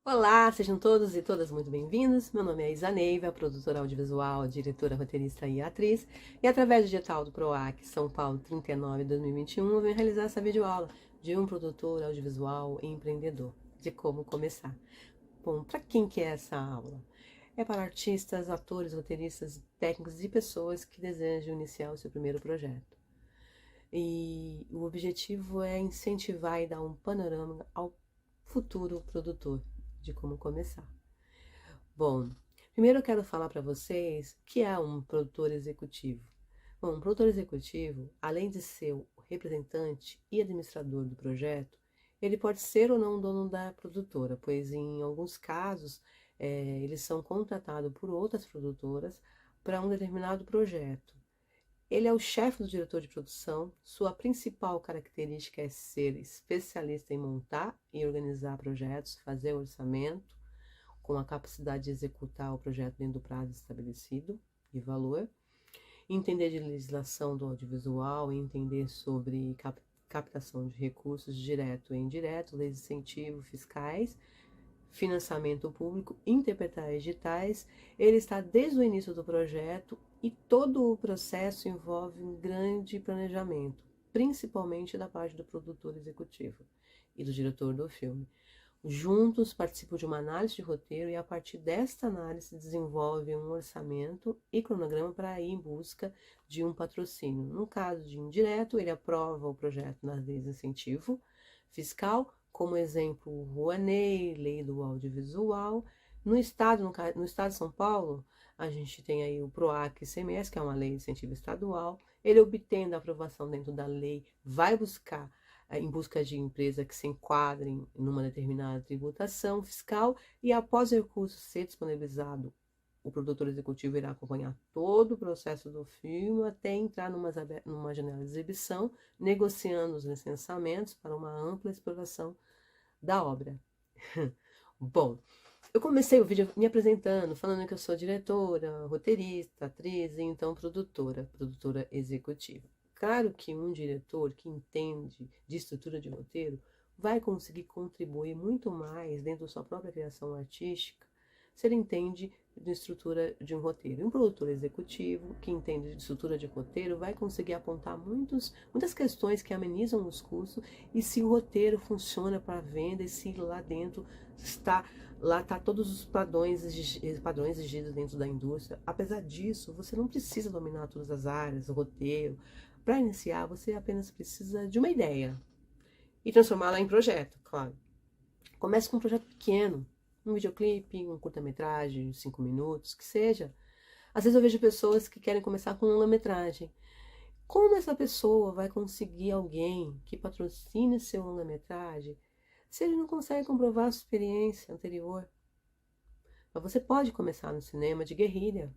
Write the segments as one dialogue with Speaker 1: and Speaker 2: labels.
Speaker 1: Olá, sejam todos e todas muito bem-vindos. Meu nome é Isa Neiva, produtora audiovisual, diretora, roteirista e atriz. E através do edital do PROAC São Paulo 39 2021, eu venho realizar essa videoaula de um produtor audiovisual e empreendedor, de como começar. Bom, para quem que é essa aula? É para artistas, atores, roteiristas, técnicos e pessoas que desejam iniciar o seu primeiro projeto. E o objetivo é incentivar e dar um panorama ao futuro produtor de como começar. Bom, primeiro eu quero falar para vocês o que é um produtor executivo. Bom, um produtor executivo, além de ser o representante e administrador do projeto, ele pode ser ou não dono da produtora, pois em alguns casos eles são contratados por outras produtoras para um determinado projeto. Ele é o chefe do diretor de produção. Sua principal característica é ser especialista em montar e organizar projetos, fazer orçamento, com a capacidade de executar o projeto dentro do prazo estabelecido e valor, entender de legislação do audiovisual, entender sobre captação de recursos direto e indireto, leis de incentivo fiscais, financiamento público, interpretar editais. Ele está desde o início do projeto e todo o processo envolve um grande planejamento, principalmente da parte do produtor executivo e do diretor do filme. Juntos participam de uma análise de roteiro e a partir desta análise desenvolve um orçamento e cronograma para ir em busca de um patrocínio. No caso de indireto, ele aprova o projeto nas leis de incentivo fiscal, como exemplo, o Rouanet, Lei do Audiovisual. No estado de São Paulo, a gente tem aí o PROAC ICMS, que é uma lei de incentivo estadual. Ele obtendo a aprovação dentro da lei, vai buscar em busca de empresas que se enquadrem numa determinada tributação fiscal e após o recurso ser disponibilizado, o produtor executivo irá acompanhar todo o processo do filme até entrar numa janela de exibição, negociando os licenciamentos para uma ampla exploração da obra. Bom, eu comecei o vídeo me apresentando, falando que eu sou diretora, roteirista, atriz e então produtora executiva. Claro que um diretor que entende de estrutura de roteiro vai conseguir contribuir muito mais dentro da sua própria criação artística se ele entende de estrutura de um roteiro. E um produtor executivo que entende de estrutura de roteiro vai conseguir apontar muitas questões que amenizam os custos e se o roteiro funciona para venda e se lá dentro lá tá todos os padrões exigidos dentro da indústria. Apesar disso, você não precisa dominar todas as áreas, o roteiro. Para iniciar, você apenas precisa de uma ideia e transformá-la em projeto, claro. Comece com um projeto pequeno, um videoclipe, um curta-metragem, 5 minutos, que seja. Às vezes eu vejo pessoas que querem começar com longa-metragem. Como essa pessoa vai conseguir alguém que patrocine seu longa-metragem se ele não consegue comprovar a sua experiência anterior? Mas você pode começar no cinema de guerrilha.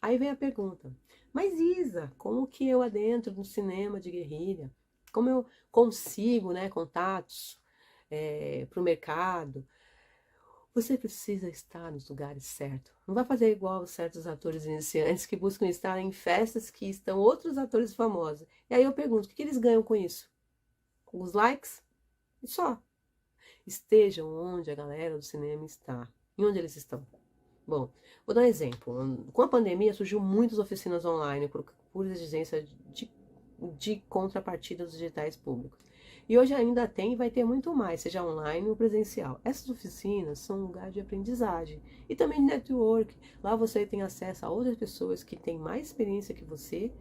Speaker 1: Aí vem a pergunta, mas Isa, como que eu adentro no cinema de guerrilha? Como eu consigo, né, contatos para o mercado? Você precisa estar nos lugares certos. Não vai fazer igual certos atores iniciantes que buscam estar em festas que estão outros atores famosos. E aí eu pergunto, o que eles ganham com isso? Com os likes? E só. Estejam onde a galera do cinema está. E onde eles estão? Bom, vou dar um exemplo. Com a pandemia surgiu muitas oficinas online por exigência de contrapartida dos digitais públicos. E hoje ainda tem e vai ter muito mais, seja online ou presencial. Essas oficinas são um lugar de aprendizagem e também de network. Lá você tem acesso a outras pessoas que têm mais experiência que você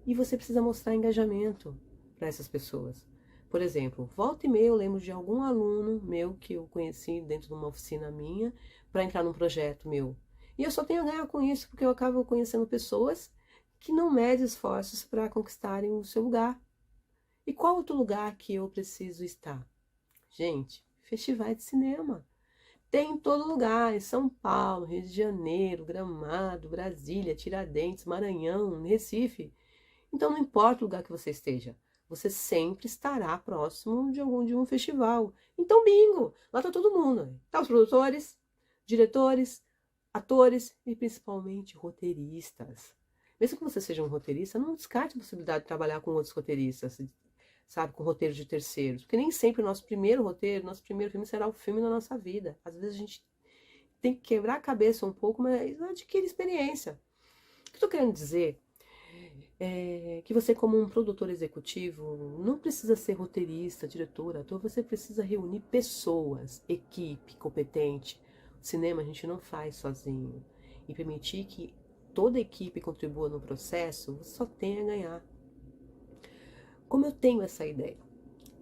Speaker 1: e você precisa mostrar engajamento para essas pessoas. Por exemplo, volta e meia eu lembro de algum aluno meu que eu conheci dentro de uma oficina minha para entrar num projeto meu. E eu só tenho a ganhar com isso porque eu acabo conhecendo pessoas que não medem esforços para conquistarem o seu lugar. E qual outro lugar que eu preciso estar? Gente, festivais de cinema. Tem em todo lugar, em São Paulo, Rio de Janeiro, Gramado, Brasília, Tiradentes, Maranhão, Recife. Então não importa o lugar que você esteja, você sempre estará próximo de um festival. Então bingo, lá está todo mundo. Tá os produtores, diretores, atores e principalmente roteiristas. Mesmo que você seja um roteirista, não descarte a possibilidade de trabalhar com outros roteiristas. sabe, com roteiro de terceiros. Porque nem sempre o nosso primeiro roteiro, nosso primeiro filme será o filme da nossa vida. Às vezes a gente tem que quebrar a cabeça um pouco, mas adquire experiência. O que eu tô querendo dizer é que você, como um produtor executivo, não precisa ser roteirista, diretor, ator, você precisa reunir pessoas, equipe competente. O cinema a gente não faz sozinho. E permitir que toda a equipe contribua no processo, você só tem a ganhar. Como eu tenho essa ideia?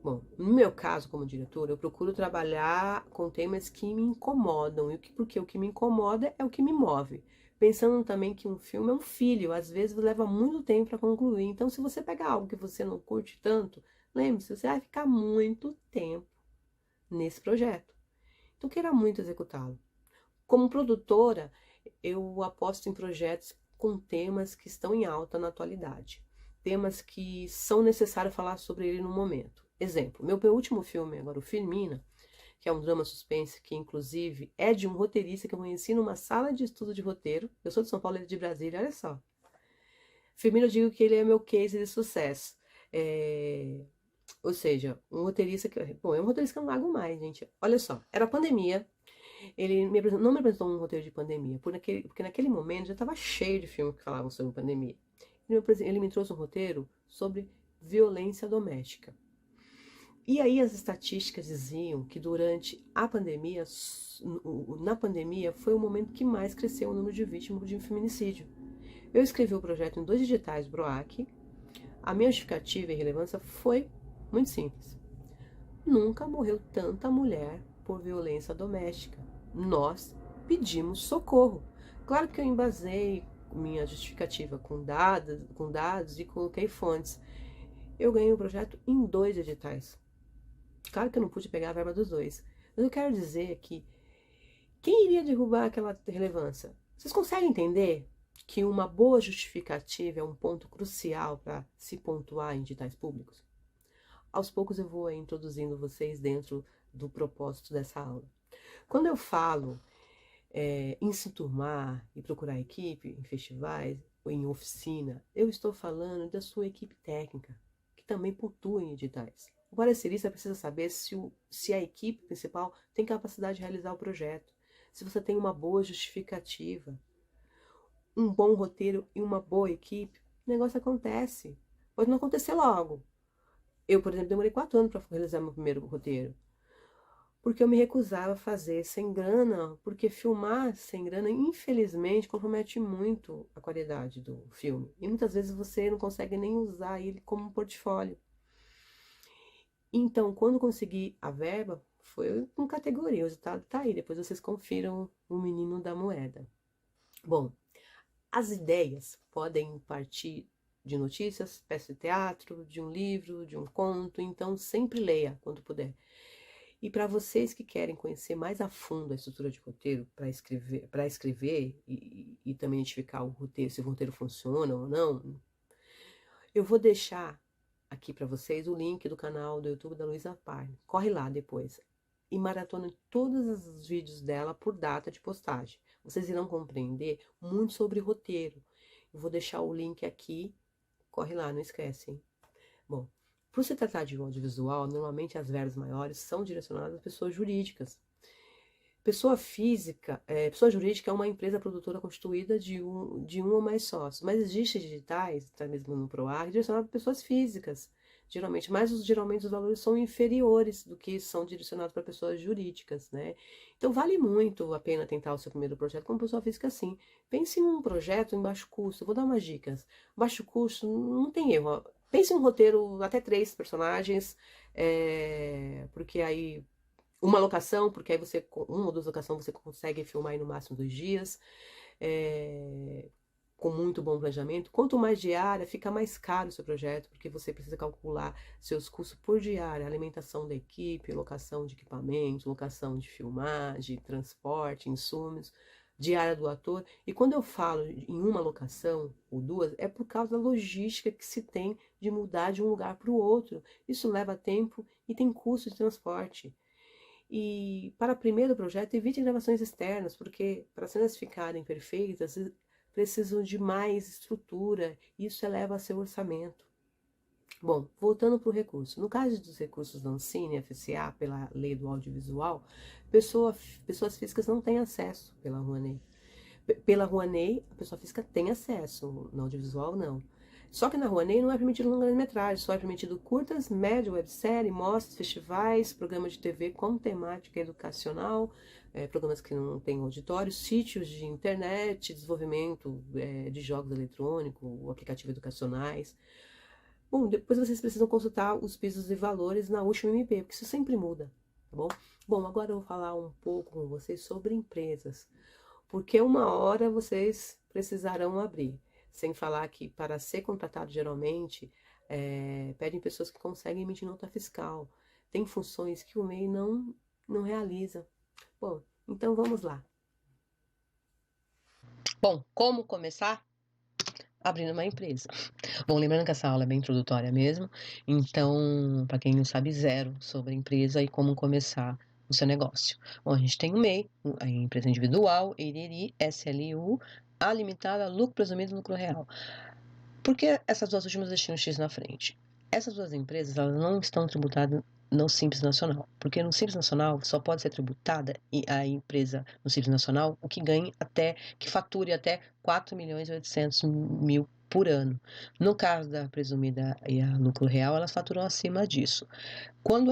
Speaker 1: Bom, no meu caso, como diretor, eu procuro trabalhar com temas que me incomodam, porque o que me incomoda é o que me move. Pensando também que um filme é um filho, às vezes leva muito tempo para concluir. Então, se você pegar algo que você não curte tanto, lembre-se, você vai ficar muito tempo nesse projeto. Então, queira muito executá-lo. Como produtora, eu aposto em projetos com temas que estão em alta na atualidade. Temas que são necessários falar sobre ele no momento. Exemplo, meu último filme, agora o Firmina, que é um drama suspense, que inclusive é de um roteirista que eu conheci numa sala de estudo de roteiro. Eu sou de São Paulo, ele é de Brasília, olha só. Firmina, eu digo que ele é meu case de sucesso. Ou seja, um roteirista que... Bom, é um roteirista que eu não largo mais, gente. Olha só, era pandemia, ele não me apresentou um roteiro de pandemia, porque naquele momento já estava cheio de filmes que falavam sobre pandemia. Ele me trouxe um roteiro sobre violência doméstica. E aí as estatísticas diziam que durante a pandemia, na pandemia, foi o momento que mais cresceu o número de vítimas de feminicídio. Eu escrevi o projeto em 2 editais do PROAC. A minha justificativa e relevância foi muito simples. Nunca morreu tanta mulher por violência doméstica. Nós pedimos socorro. Claro que eu embasei minha justificativa com dados e coloquei fontes. Eu ganhei o projeto em 2 editais. Claro que eu não pude pegar a verba dos 2. Mas eu quero dizer que quem iria derrubar aquela relevância? Vocês conseguem entender que uma boa justificativa é um ponto crucial para se pontuar em editais públicos? Aos poucos eu vou introduzindo vocês dentro do propósito dessa aula. Quando eu falo em se turmar e procurar equipe em festivais ou em oficina, eu estou falando da sua equipe técnica, que também pontua em editais. O parecerista precisa saber se a equipe principal tem capacidade de realizar o projeto, se você tem uma boa justificativa, um bom roteiro e uma boa equipe, o negócio acontece. Pode não acontecer logo. Eu, por exemplo, demorei 4 anos para realizar meu primeiro roteiro. Porque eu me recusava a fazer sem grana, porque filmar sem grana, infelizmente, compromete muito a qualidade do filme. E muitas vezes você não consegue nem usar ele como um portfólio. Então, quando consegui a verba, foi com categoria, o resultado tá aí, depois vocês confiram o menino da moeda. Bom, as ideias podem partir de notícias, peça de teatro, de um livro, de um conto, então sempre leia quando puder. E para vocês que querem conhecer mais a fundo a estrutura de roteiro para escrever e também identificar o roteiro, se o roteiro funciona ou não, eu vou deixar aqui para vocês o link do canal do YouTube da Luísa Parne. Corre lá depois e maratona todos os vídeos dela por data de postagem. Vocês irão compreender muito sobre roteiro. Eu vou deixar o link aqui. Corre lá, não esquece, hein? Bom, por se tratar de um audiovisual, normalmente as verbas maiores são direcionadas a pessoas jurídicas. Pessoa jurídica é uma empresa produtora constituída de um ou mais sócios, mas existem digitais, até mesmo no PROAC, direcionados a pessoas físicas, geralmente, mas geralmente os valores são inferiores do que são direcionados para pessoas jurídicas, né? Então vale muito a pena tentar o seu primeiro projeto como pessoa física, sim. Pense em um projeto em baixo custo, eu vou dar umas dicas. Baixo custo, não tem erro. Pense em um roteiro, até 3 personagens, porque aí uma locação, porque aí você, uma ou 2 locações, você consegue filmar aí no máximo 2 dias, com muito bom planejamento. Quanto mais diária, fica mais caro o seu projeto, porque você precisa calcular seus custos por diária, alimentação da equipe, locação de equipamento, locação de filmagem, transporte, insumos, diária do ator. E quando eu falo em uma locação ou 2, é por causa da logística que se tem de mudar de um lugar para o outro. Isso leva tempo e tem custo de transporte. E para o primeiro projeto, evite gravações externas, porque para as cenas ficarem perfeitas, precisam de mais estrutura, e isso eleva seu orçamento. Bom, voltando para o recurso. No caso dos recursos da Ancine, FCA, pela lei do audiovisual, pessoas físicas não têm acesso pela Rouanet. Pela Rouanet, a pessoa física tem acesso, no audiovisual não. Só que na Rouanet não é permitido longa-metragem, só é permitido curtas, média, websérie, mostras, festivais, programas de TV com temática educacional, programas que não têm auditório, sítios de internet, desenvolvimento de jogos eletrônicos, aplicativos educacionais. Bom, depois vocês precisam consultar os pisos e valores na última MP, porque isso sempre muda, tá bom? Bom, agora eu vou falar um pouco com vocês sobre empresas, porque uma hora vocês precisarão abrir. Sem falar que para ser contratado geralmente, pedem pessoas que conseguem emitir nota fiscal. Tem funções que o MEI não realiza. Bom, então vamos lá. Bom, como começar? Abrindo uma empresa. Bom, lembrando que essa aula é bem introdutória mesmo, então, para quem não sabe, zero sobre a empresa e como começar o seu negócio. Bom, a gente tem o MEI, a empresa individual, EIRI, SLU, A limitada, lucro presumido e lucro real. Por que essas duas últimas deixam um X na frente? Essas duas empresas, elas não estão tributadas no Simples Nacional, porque no Simples Nacional só pode ser tributada a empresa no Simples Nacional o que ganhe até, que fature até 4.800.000 por ano. No caso da presumida e a lucro real, elas faturam acima disso. Como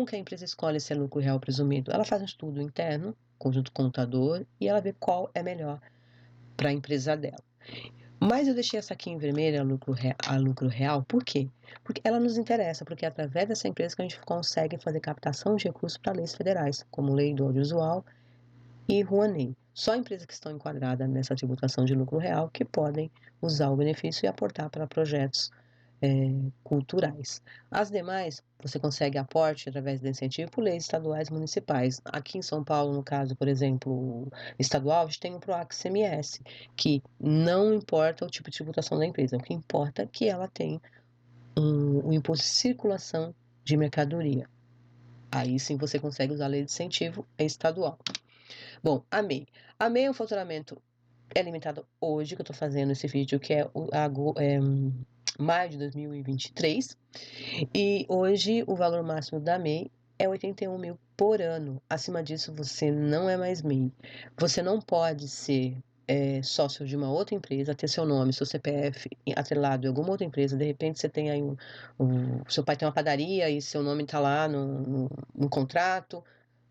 Speaker 1: que a empresa escolhe se é lucro real ou presumido? Ela faz um estudo interno, conjunto contador, e ela vê qual é melhor para a empresa dela. Mas eu deixei essa aqui em vermelho, a lucro real, por quê? Porque ela nos interessa, porque é através dessa empresa que a gente consegue fazer captação de recursos para leis federais, como Lei do Audiovisual e Rouanet. Só empresas que estão enquadradas nessa tributação de lucro real que podem usar o benefício e aportar para projetos culturais. As demais, você consegue aporte através de incentivo por leis estaduais e municipais. Aqui em São Paulo, no caso, por exemplo, estadual, a gente tem o PROAC CMS, que não importa o tipo de tributação da empresa, o que importa é que ela tem o imposto de circulação de mercadoria. Aí sim você consegue usar a lei de incentivo estadual. Bom, a MEI. A MEI é um faturamento limitado hoje, que eu estou fazendo esse vídeo, que é maio de 2023. E hoje o valor máximo da MEI é 81 mil por ano. Acima disso, você não é mais MEI. Você não pode ser sócio de uma outra empresa, ter seu nome, seu CPF atrelado em alguma outra empresa. De repente, você tem aí seu pai tem uma padaria e seu nome está lá no contrato.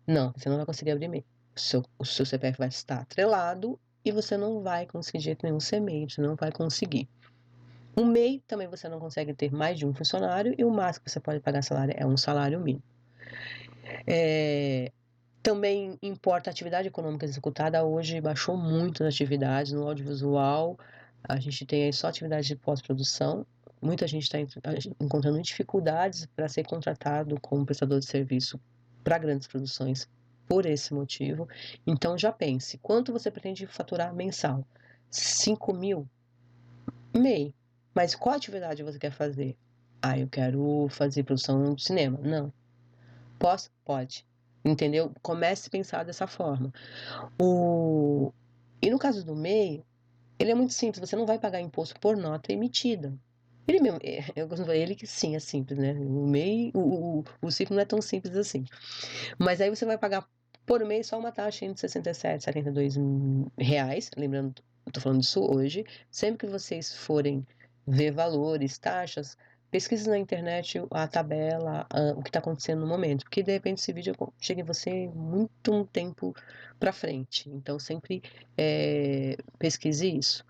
Speaker 1: Não, você não vai conseguir abrir MEI. O seu CPF vai estar atrelado e você não vai conseguir de jeito nenhum ser MEI, você não vai conseguir. O MEI também você não consegue ter mais de um funcionário e o máximo que você pode pagar salário é um salário mínimo. Também importa a atividade econômica executada. Hoje baixou muito as atividades no audiovisual. A gente tem aí só atividade de pós-produção. Muita gente está encontrando dificuldades para ser contratado como prestador de serviço para grandes produções por esse motivo. Então já pense, quanto você pretende faturar mensal? 5 mil? MEI. Mas qual atividade você quer fazer? Eu quero fazer produção de cinema. Não. Posso? Pode. Entendeu? Comece a pensar dessa forma. E no caso do MEI, ele é muito simples. Você não vai pagar imposto por nota emitida. Ele mesmo, eu gosto ele que sim, é simples, né? O MEI, o simples não é tão simples assim. Mas aí você vai pagar por mês só uma taxa entre 67 e 72 reais. Lembrando, eu tô falando disso hoje. Sempre que vocês forem ver valores, taxas, pesquise na internet a tabela, o que está acontecendo no momento, porque de repente esse vídeo chega em você muito um tempo para frente. Então sempre pesquise isso.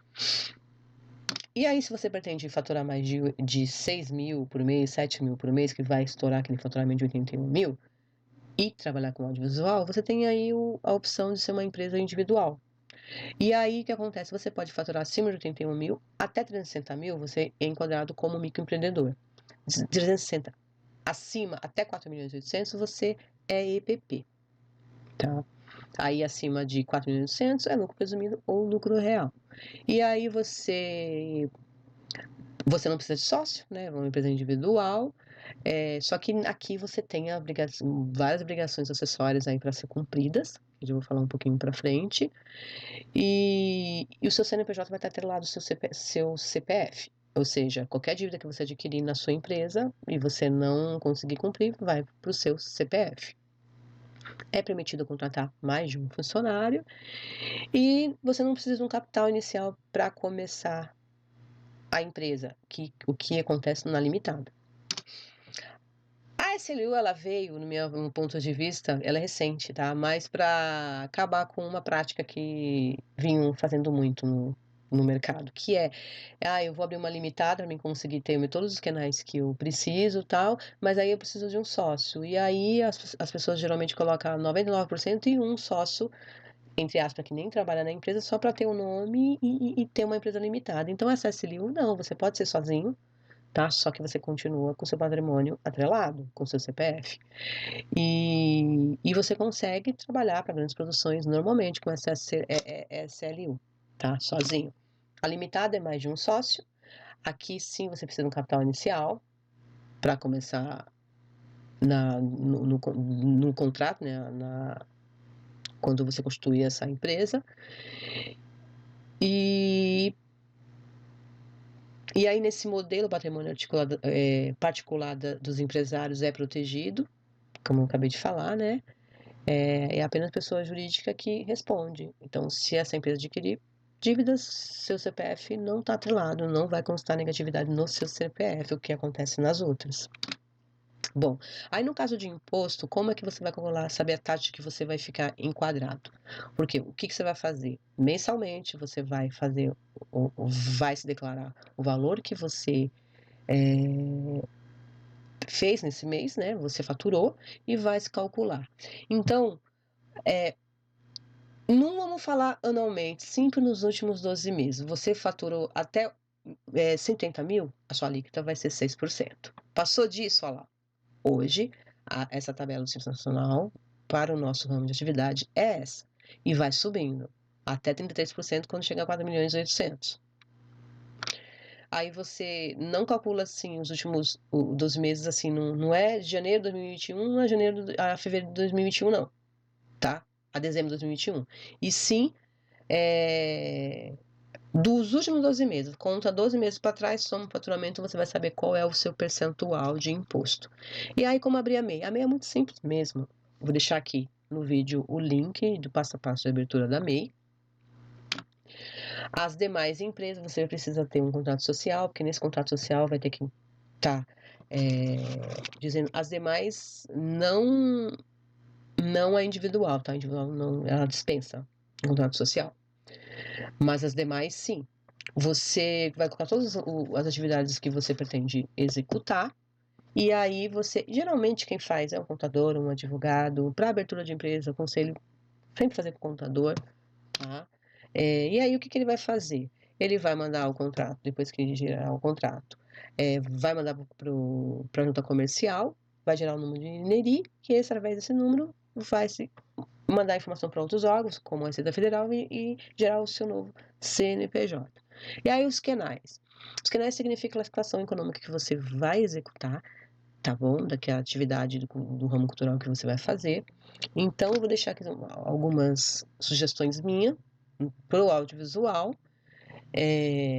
Speaker 1: E aí, se você pretende faturar mais de 6 mil por mês, 7 mil por mês, que vai estourar aquele faturamento de 81 mil, e trabalhar com audiovisual, você tem aí a opção de ser uma empresa individual. E aí, o que acontece? Você pode faturar acima de 81 mil, até 360 mil, você é enquadrado como microempreendedor. De 360 acima, até 4.800.000, você é EPP. Tá? Aí, acima de 4.800.000, é lucro presumido ou lucro real. E aí, você não precisa de sócio, né? É uma empresa individual. Só que aqui você tem várias obrigações acessórias aí para ser cumpridas, que eu vou falar um pouquinho para frente. E o seu CNPJ vai estar atrelado ao seu CPF. Ou seja, qualquer dívida que você adquirir na sua empresa e você não conseguir cumprir, vai para o seu CPF. É permitido contratar mais de um funcionário e você não precisa de um capital inicial para começar a empresa, o que acontece na limitada. A SLU, ela veio, no meu ponto de vista, ela é recente, tá? Mas para acabar com uma prática que vinham fazendo muito no mercado, que é, eu vou abrir uma limitada para mim conseguir ter todos os canais que eu preciso, tal, mas aí eu preciso de um sócio. E aí as pessoas geralmente colocam 99% e um sócio, entre aspas, que nem trabalha na empresa, só para ter o nome e ter uma empresa limitada. Então, essa SLU, não, você pode ser sozinho, tá? Só que você continua com seu patrimônio atrelado, com seu CPF. E você consegue trabalhar para grandes produções normalmente com essa SLU, tá? Sozinho. A limitada é mais de um sócio. Aqui sim você precisa de um capital inicial para começar no contrato, né? Quando você constituir essa empresa. E aí, nesse modelo, o patrimônio particular dos empresários é protegido, como eu acabei de falar, né? É apenas pessoa jurídica que responde. Então, se essa empresa adquirir dívidas, seu CPF não está atrelado, não vai constar negatividade no seu CPF, o que acontece nas outras. Bom, aí no caso de imposto, como é que você vai calcular, saber a taxa que você vai ficar enquadrado? Porque o que você vai fazer? Mensalmente você vai fazer, vai se declarar o valor que você fez nesse mês, né? Você faturou e vai se calcular. Então, não vamos falar anualmente, sempre nos últimos 12 meses. Você faturou até 180 mil, a sua alíquota vai ser 6%. Passou disso, olha lá. Hoje, essa tabela do Simples Nacional para o nosso ramo de atividade é essa. E vai subindo até 33% quando chegar a 4.800.000. Aí você não calcula assim os últimos 12 meses, assim, não é de janeiro de 2021 a fevereiro de 2021, não. Tá? A dezembro de 2021. E sim, dos últimos 12 meses, conta 12 meses para trás, soma o faturamento, você vai saber qual é o seu percentual de imposto. E aí, como abrir a MEI? A MEI é muito simples mesmo. Vou deixar aqui no vídeo o link do passo a passo de abertura da MEI. As demais empresas, você precisa ter um contrato social, porque nesse contrato social vai ter que estar dizendo as demais não é individual, tá? Individual não, ela dispensa o contrato social. Mas as demais, sim. Você vai colocar todas as atividades que você pretende executar. E aí você, geralmente quem faz é um contador, um advogado, para abertura de empresa, conselho, sempre fazer com o contador, tá? E aí o que ele vai fazer? Ele vai mandar o contrato, depois que ele gerar o contrato, vai mandar para a junta comercial, vai gerar o número de NERI, que através desse número vai se mandar informação para outros órgãos, como a Receita Federal, e gerar o seu novo CNPJ. E aí os QNAIs. Os QNAIs significam a classificação econômica que você vai executar, tá bom? Daquela atividade do ramo cultural que você vai fazer. Então, eu vou deixar aqui algumas sugestões minhas para o audiovisual.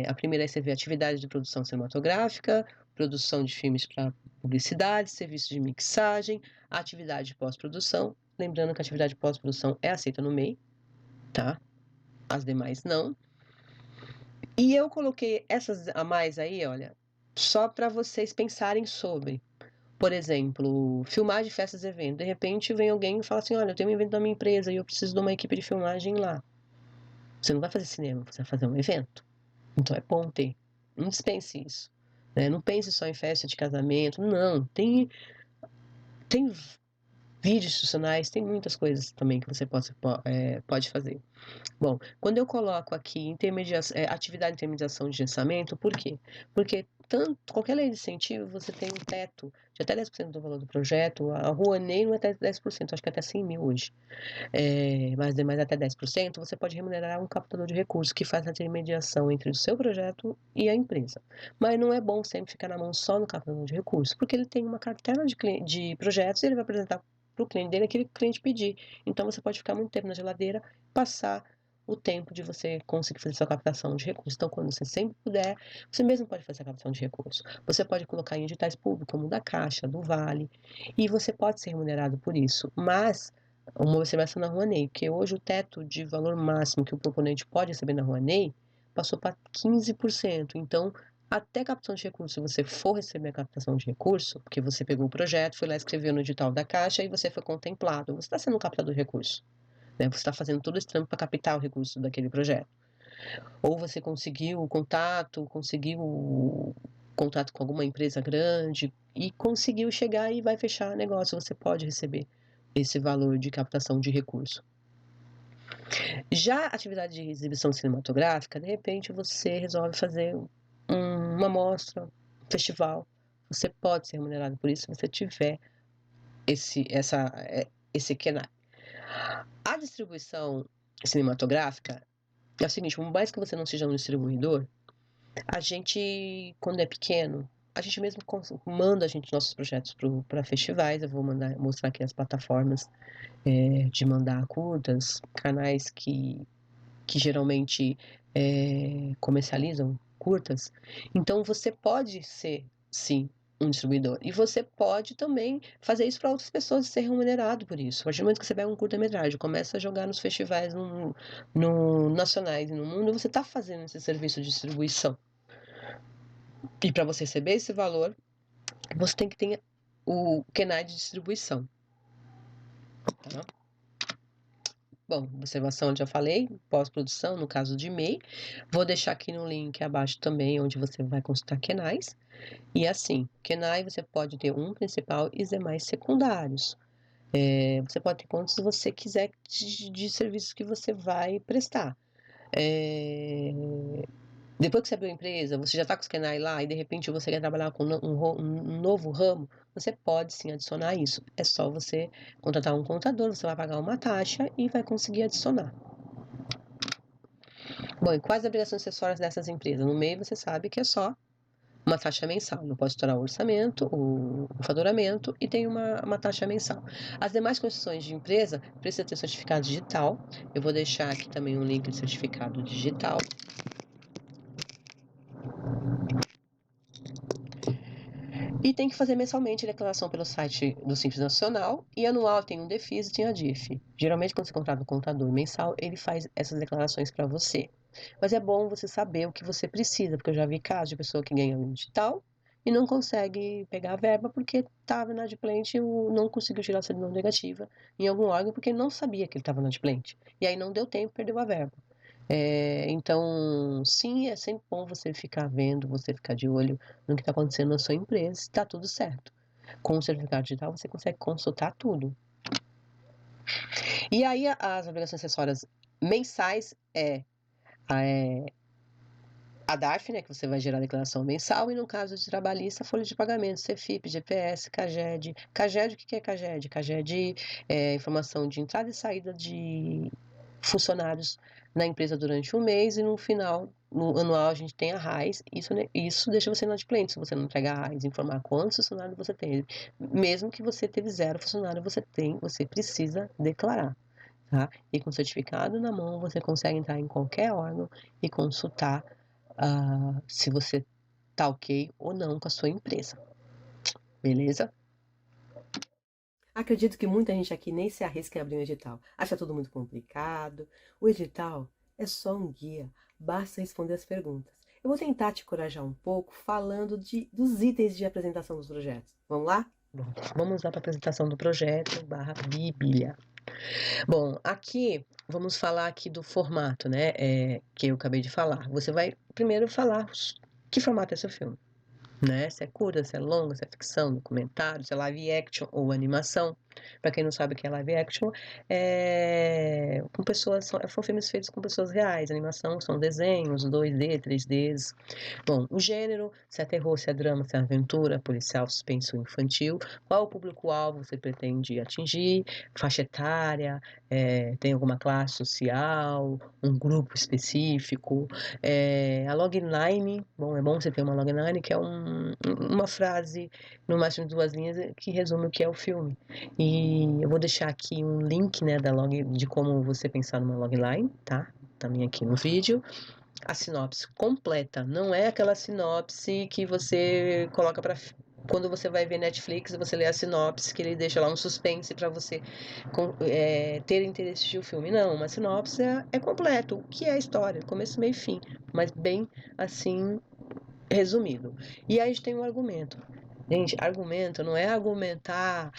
Speaker 1: A primeira é você ver atividade de produção cinematográfica, produção de filmes para publicidade, serviço de mixagem, atividade de pós-produção. Lembrando que a atividade de pós-produção é aceita no MEI, tá? As demais não. E eu coloquei essas a mais aí, olha, só para vocês pensarem sobre. Por exemplo, filmagem de festas e eventos. De repente vem alguém e fala assim, olha, eu tenho um evento da minha empresa e eu preciso de uma equipe de filmagem lá. Você não vai fazer cinema, você vai fazer um evento. Então é bom ter. Não dispense isso. Né? Não pense só em festa de casamento. Não, tem vídeos institucionais, tem muitas coisas também que você pode fazer. Bom, quando eu coloco aqui atividade de intermediação de gerenciamento, por quê? Porque qualquer lei de incentivo, você tem um teto de até 10% do valor do projeto. A Rouanet não é até 10%, acho que é até 100 mil hoje. Mas até 10%, você pode remunerar um captador de recursos que faz a intermediação entre o seu projeto e a empresa. Mas não é bom sempre ficar na mão só no captador de recursos, porque ele tem uma cartela de projetos e ele vai apresentar para o cliente dele aquele que o cliente pedir. Então, você pode ficar muito tempo na geladeira, passar o tempo de você conseguir fazer sua captação de recursos. Então, quando você sempre puder, você mesmo pode fazer a captação de recursos. Você pode colocar em editais públicos, como o da Caixa, do Vale, e você pode ser remunerado por isso. Mas, uma observação na Rouanet, porque hoje o teto de valor máximo que o proponente pode receber na Rouanet passou para 15%. Então, até captação de recursos, se você for receber a captação de recurso, porque você pegou o projeto, foi lá escreveu no edital da Caixa e você foi contemplado, você está sendo um captador de recurso. Né? Você está fazendo todo esse trampo para captar o recurso daquele projeto. Ou você conseguiu o contato com alguma empresa grande e conseguiu chegar e vai fechar negócio, você pode receber esse valor de captação de recurso. Já a atividade de exibição cinematográfica, de repente você resolve fazer uma mostra, um festival, você pode ser remunerado por isso se você tiver esse KENAI. A distribuição cinematográfica é o seguinte, por mais que você não seja um distribuidor, a gente, quando é pequeno, a gente mesmo manda nossos projetos para festivais. Eu vou mostrar aqui as plataformas de mandar curtas, canais que geralmente comercializam curtas. Então, você pode ser, sim, um distribuidor. E você pode também fazer isso para outras pessoas e ser remunerado por isso. A partir do momento que você pega um curta-metragem, começa a jogar nos festivais nacionais e no mundo, você está fazendo esse serviço de distribuição. E para você receber esse valor, você tem que ter o KENAI de distribuição. Tá? Bom, observação eu já falei, pós-produção, no caso de MEI. Vou deixar aqui no link abaixo também, onde você vai consultar KENAIs. E assim, KENAI você pode ter um principal e os demais secundários. Você pode ter quantos você quiser de serviços que você vai prestar. Depois que você abriu a empresa, você já está com os KENAI lá e de repente você quer trabalhar com um novo ramo, você pode sim adicionar isso. É só você contratar um contador, você vai pagar uma taxa e vai conseguir adicionar. Bom, e quais as obrigações acessórias dessas empresas? No meio você sabe que é só uma taxa mensal, não pode estourar o orçamento, o faturamento e tem uma taxa mensal. As demais constituições de empresa precisa ter certificado digital. Eu vou deixar aqui também um link de certificado digital. E tem que fazer mensalmente a declaração pelo site do Simples Nacional e anual tem um DEFIS e tem a DIF. Geralmente quando você contrata um contador mensal, ele faz essas declarações para você. Mas é bom você saber o que você precisa, porque eu já vi casos de pessoa que ganha um digital e não consegue pegar a verba porque estava inadimplente ou não conseguiu tirar a certidão negativa em algum órgão porque não sabia que ele estava inadimplente. E aí não deu tempo, perdeu a verba. Então, sim, é sempre bom você ficar vendo, você ficar de olho no que está acontecendo na sua empresa, se está tudo certo. Com o certificado digital, você consegue consultar tudo. E aí, as obrigações acessórias mensais a DARF, né, que você vai gerar a declaração mensal, e no caso de trabalhista, folha de pagamento, CFIP, GPS, CAGED. CAGED, o que é CAGED? CAGED é informação de entrada e saída de funcionários na empresa durante um mês e no final, no anual, a gente tem a RAIS. Isso deixa você inadimplente se você não entregar a RAIS, informar quantos funcionários você tem. Mesmo que você teve 0 funcionário, você precisa declarar. Tá? E com certificado na mão, você consegue entrar em qualquer órgão e consultar se você tá ok ou não com a sua empresa. Beleza? Acredito que muita gente aqui nem se arrisca em abrir um edital. Acha tudo muito complicado. O edital é só um guia, basta responder as perguntas. Eu vou tentar te encorajar um pouco falando dos itens de apresentação dos projetos. Vamos lá? Bom, vamos lá para a apresentação do projeto /Bíblia. Bom, aqui vamos falar aqui do formato, né? Que eu acabei de falar. Você vai primeiro falar que formato é seu filme, né? Se é curta, se é longa, se é ficção, documentário, se é live action ou animação. Para quem não sabe o que é live action, são filmes feitos com pessoas reais. Animação são desenhos, 2D, 3Ds. Bom, o gênero, se é terror, se é drama, se é aventura, policial, suspense ou infantil. Qual o público-alvo você pretende atingir? Faixa etária, tem alguma classe social, um grupo específico. A logline, bom, é bom você ter uma logline que é uma frase, no máximo 2 linhas, que resume o que é o filme. E eu vou deixar aqui um link, né, de como você pensar numa logline, tá? também aqui no vídeo, a sinopse completa. Não é aquela sinopse que você coloca para quando você vai ver Netflix, você lê a sinopse, que ele deixa lá um suspense para você ter interesse de assistir o filme. Não, uma sinopse é completo. O que é a história? Começo, meio e fim. Mas bem, assim, resumido. E aí a gente tem um argumento. Gente, argumento não é argumentar,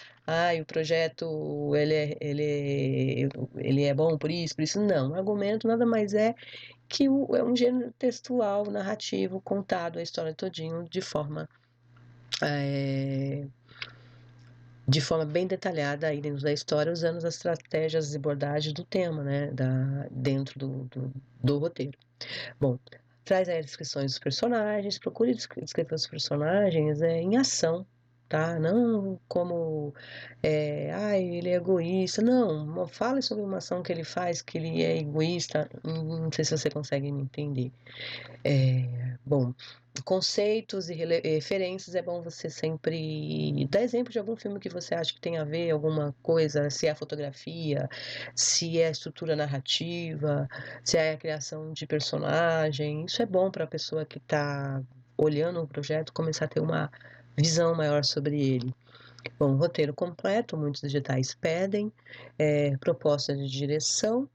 Speaker 1: o projeto ele é bom por isso. Não, argumento nada mais é que é um gênero textual, narrativo, contado a história todinho de forma bem detalhada aí dentro da história, usando as estratégias e abordagens do tema, né, dentro do roteiro. Bom, traz aí as descrições dos personagens, procure descrever os personagens em ação, tá? Não como, ele é egoísta. Não, fale sobre uma ação que ele faz, que ele é egoísta. Não sei se você consegue me entender. Bom, conceitos e referências, é bom você sempre dar exemplo de algum filme que você acha que tem a ver, alguma coisa, se é a fotografia, se é a estrutura narrativa, se é a criação de personagem. Isso é bom para a pessoa que está olhando o projeto começar a ter uma visão maior sobre ele. Bom, roteiro completo, muitos digitais pedem, proposta de direção,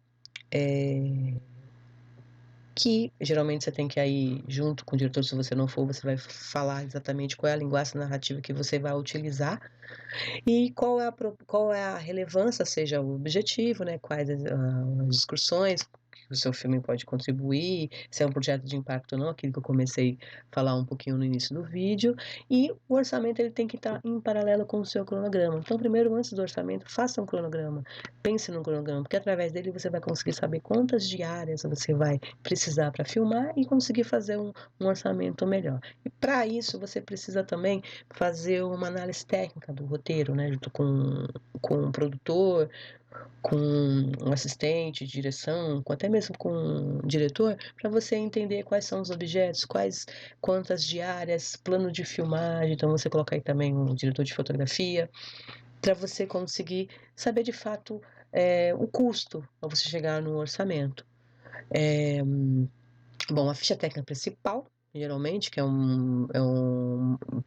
Speaker 1: que geralmente você tem que ir junto com o diretor. Se você não for, você vai falar exatamente qual é a linguagem narrativa que você vai utilizar e qual é a relevância, seja o objetivo, né? Quais as discussões que o seu filme pode contribuir, se é um projeto de impacto ou não, aquilo que eu comecei a falar um pouquinho no início do vídeo. E o orçamento ele tem que estar em paralelo com o seu cronograma. Então, primeiro, antes do orçamento, faça um cronograma. Pense no cronograma, porque através dele você vai conseguir saber quantas diárias você vai precisar para filmar e conseguir fazer um orçamento melhor. E para isso, você precisa também fazer uma análise técnica do roteiro, né, junto com o produtor, com um assistente de direção, até mesmo com o diretor, para você entender quais são os objetos, quantas diárias, plano de filmagem. Então você coloca aí também um diretor de fotografia, para você conseguir saber de fato o custo para você chegar no orçamento. Bom, a ficha técnica principal, geralmente, que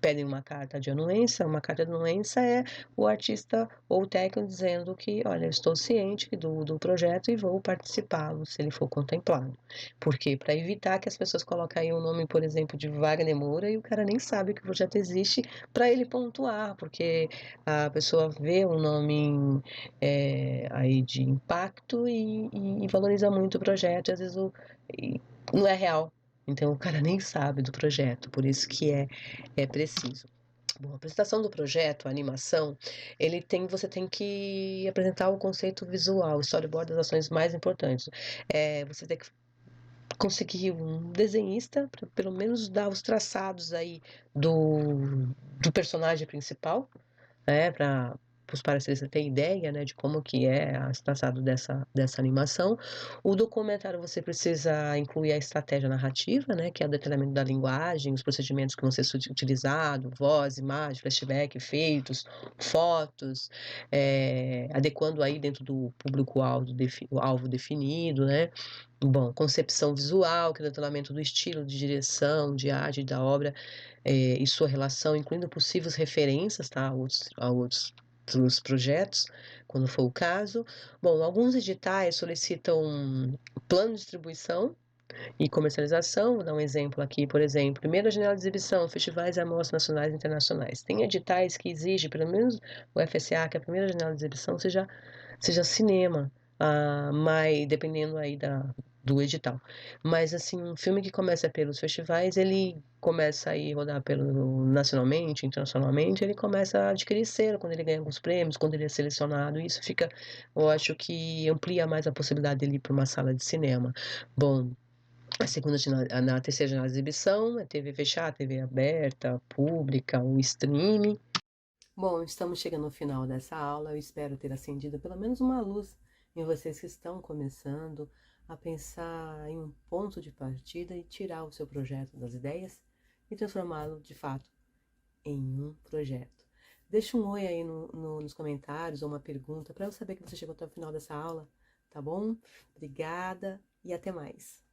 Speaker 1: pedem uma carta de anuência. Uma carta de anuência é o artista ou o técnico dizendo que, olha, eu estou ciente do projeto e vou participá-lo, se ele for contemplado. Por quê? Para evitar que as pessoas coloquem aí o nome, por exemplo, de Wagner Moura e o cara nem sabe que o projeto existe, para ele pontuar, porque a pessoa vê um nome aí de impacto e valoriza muito o projeto, e às vezes não é real. Então o cara nem sabe do projeto, por isso que é preciso. Bom, a apresentação do projeto, a animação, você tem que apresentar o conceito visual, o storyboard das ações mais importantes. Você tem que conseguir um desenhista para pelo menos dar os traçados aí do personagem principal, né, para os parceiros terem ideia, né, de como que é o traçado dessa animação. O documentário você precisa incluir a estratégia narrativa, né, que é o detalhamento da linguagem, os procedimentos que vão ser utilizados, voz, imagem, flashback, efeitos, fotos, adequando aí dentro do público-alvo definido, né. Bom, concepção visual, que é o detalhamento do estilo, de direção, de arte da obra, e sua relação, incluindo possíveis referências, tá, a outros projetos, quando for o caso. Bom, alguns editais solicitam plano de distribuição e comercialização. Vou dar um exemplo aqui, por exemplo, primeira janela de exibição, festivais e amostras nacionais e internacionais. Tem editais que exigem, pelo menos o FSA, que a primeira janela de exibição seja cinema, mas dependendo aí do edital. Mas assim, um filme que começa pelos festivais, ele começa a ir rodar nacionalmente, internacionalmente, ele começa a adquirir selo quando ele ganha alguns prêmios, quando ele é selecionado. E isso fica, eu acho que amplia mais a possibilidade dele ir para uma sala de cinema. Bom, na terceira janela de exibição é TV fechada, TV aberta, pública, o streaming. Bom, estamos chegando ao final dessa aula. Eu espero ter acendido pelo menos uma luz em vocês que estão começando a pensar em um ponto de partida e tirar o seu projeto das ideias e transformá-lo de fato em um projeto. Deixa um oi aí nos comentários ou uma pergunta para eu saber que você chegou até o final dessa aula, tá bom? Obrigada e até mais.